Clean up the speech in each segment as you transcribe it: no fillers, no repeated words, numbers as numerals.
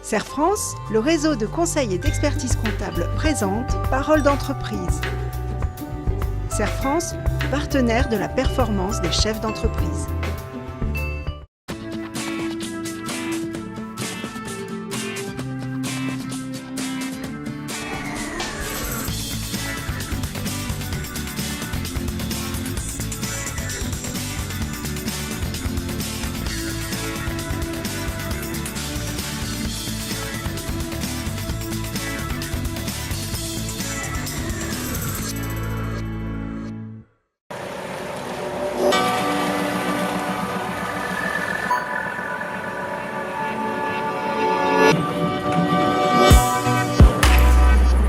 Serre France, le réseau de conseil et d'expertise comptable présente Parole d'entreprise. Serre France, partenaire de la performance des chefs d'entreprise.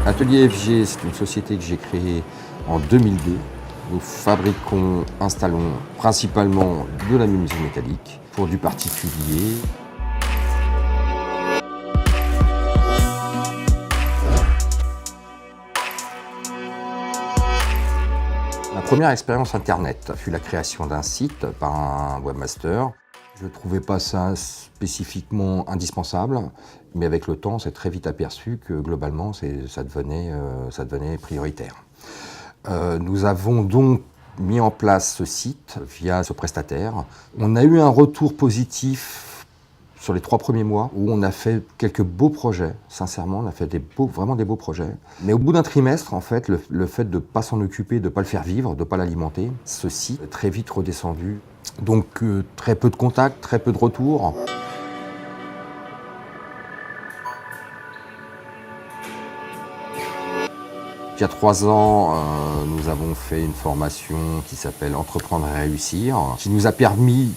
Atelier FG, c'est une société que j'ai créée en 2002. Nous fabriquons, installons principalement de la menuiserie métallique pour du particulier. Ma première expérience Internet fut la création d'un site par un webmaster. Je ne trouvais pas ça spécifiquement indispensable, mais avec le temps, c'est très vite aperçu que globalement, ça devenait prioritaire. Nous avons donc mis en place ce site via ce prestataire. On a eu un retour positif sur les 3 premiers mois où on a fait quelques beaux projets. Sincèrement, on a fait vraiment des beaux projets. Mais au bout d'un trimestre, en fait, le fait de ne pas s'en occuper, de ne pas le faire vivre, de ne pas l'alimenter, ce site est très vite redescendu. Donc très peu de contacts, très peu de retours. Il y a 3 ans, nous avons fait une formation qui s'appelle Entreprendre et réussir, qui nous a permis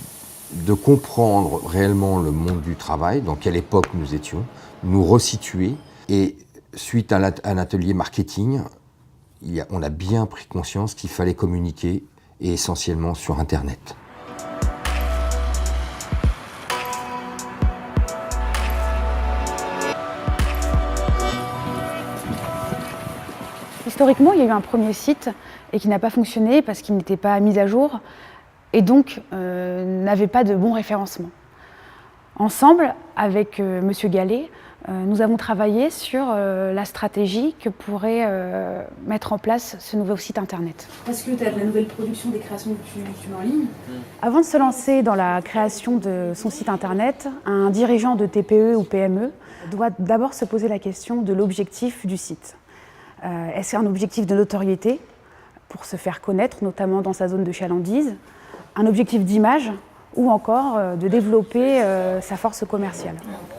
de comprendre réellement le monde du travail, dans quelle époque nous étions, nous resituer. Et suite à un atelier marketing, on a bien pris conscience qu'il fallait communiquer, et essentiellement sur Internet. Historiquement, il y a eu un premier site et qui n'a pas fonctionné parce qu'il n'était pas mis à jour et donc n'avait pas de bon référencement. Ensemble, avec M. Gallet, nous avons travaillé sur la stratégie que pourrait mettre en place ce nouveau site internet. Parce que tu as de la nouvelle production des créations que tu mets en ligne. Avant de se lancer dans la création de son site internet, un dirigeant de TPE ou PME doit d'abord se poser la question de l'objectif du site. Est-ce un objectif de notoriété pour se faire connaître, notamment dans sa zone de chalandise, un objectif d'image ou encore de développer sa force commerciale.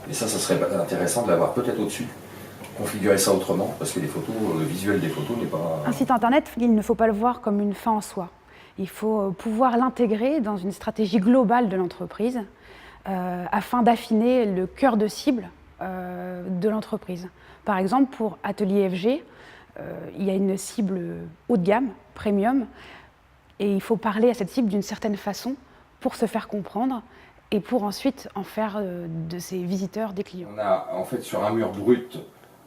Et ça serait intéressant de l'avoir peut-être au-dessus, configurer ça autrement, parce que le visuel des photos n'est pas... Un site internet, il ne faut pas le voir comme une fin en soi. Il faut pouvoir l'intégrer dans une stratégie globale de l'entreprise afin d'affiner le cœur de cible de l'entreprise. Par exemple, pour Atelier FG, il y a une cible haut de gamme, premium, et il faut parler à cette cible d'une certaine façon pour se faire comprendre et pour ensuite en faire de ses visiteurs des clients. On a en fait sur un mur brut,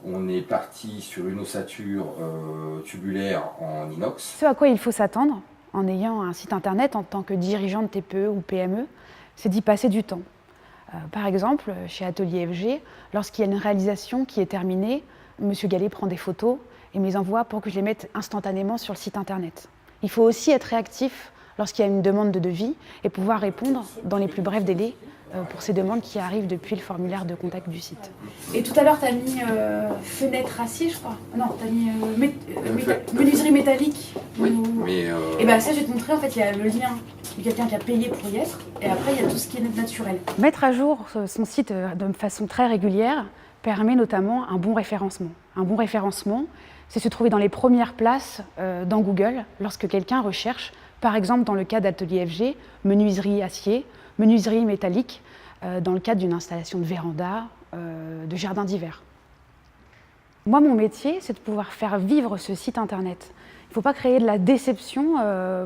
on est parti sur une ossature tubulaire en inox. Ce à quoi il faut s'attendre en ayant un site internet en tant que dirigeant de TPE ou PME, c'est d'y passer du temps. Par exemple, chez Atelier FG, lorsqu'il y a une réalisation qui est terminée, M. Gallet prend des photos et me les envoie pour que je les mette instantanément sur le site internet. Il faut aussi être réactif lorsqu'il y a une demande de devis et pouvoir répondre dans les plus brefs délais pour ces demandes qui arrivent depuis le formulaire de contact du site. Et tout à l'heure, tu as mis fenêtre acier, je crois. Non, tu as mis menuiserie métallique. Oui, mais... Et bien ça, je vais te montrer, en fait, il y a le lien de quelqu'un qui a payé pour y être, et après, il y a tout ce qui est naturel. Mettre à jour son site de façon très régulière permet notamment un bon référencement. Un bon référencement, c'est se trouver dans les premières places dans Google lorsque quelqu'un recherche, par exemple dans le cas d'Atelier FG, menuiserie acier, menuiserie métallique, dans le cadre d'une installation de véranda, de jardin d'hiver. Moi, mon métier, c'est de pouvoir faire vivre ce site internet. Il ne faut pas créer de la déception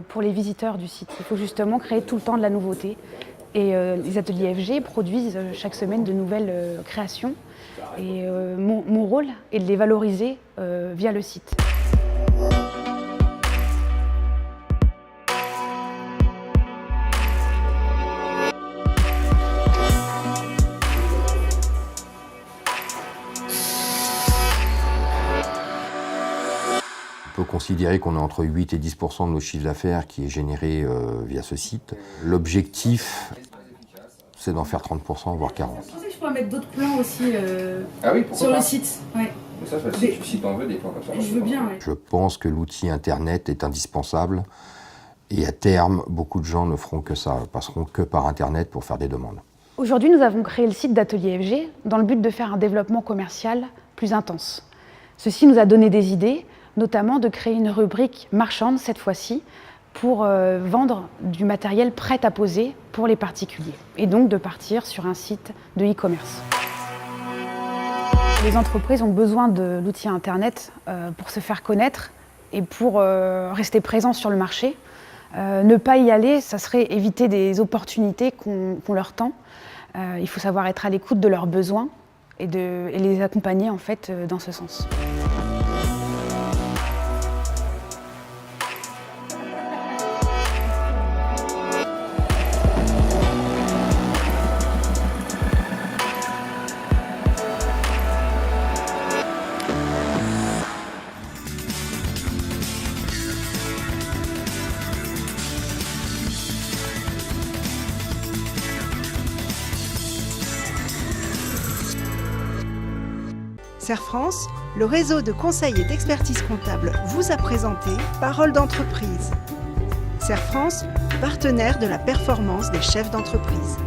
pour les visiteurs du site. Il faut justement créer tout le temps de la nouveauté. Et les ateliers FG produisent chaque semaine de nouvelles créations. Et mon rôle est de les valoriser via le site. peut considérer qu'on a entre 8 et 10% de nos chiffres d'affaires qui est généré via ce site. L'objectif, c'est d'en faire 30%, voire 40%. Je pensais que je pourrais mettre d'autres plans aussi sur pas. le site. Ouais. Ça, si tu en veux, des plans comme ça. Je veux bien, ouais. Je pense que l'outil Internet est indispensable et à terme, beaucoup de gens ne feront que ça, passeront que par Internet pour faire des demandes. Aujourd'hui, nous avons créé le site d'Atelier FG dans le but de faire un développement commercial plus intense. Ceci nous a donné des idées, notamment de créer une rubrique marchande cette fois-ci pour vendre du matériel prêt à poser pour les particuliers et donc de partir sur un site de e-commerce. Les entreprises ont besoin de l'outil Internet pour se faire connaître et pour rester présents sur le marché. Ne pas y aller, ça serait éviter des opportunités qu'on leur tend. Il faut savoir être à l'écoute de leurs besoins et les accompagner en fait dans ce sens. Serre France, le réseau de conseil et d'expertise comptable vous a présenté Parole d'entreprise. Serre France, partenaire de la performance des chefs d'entreprise.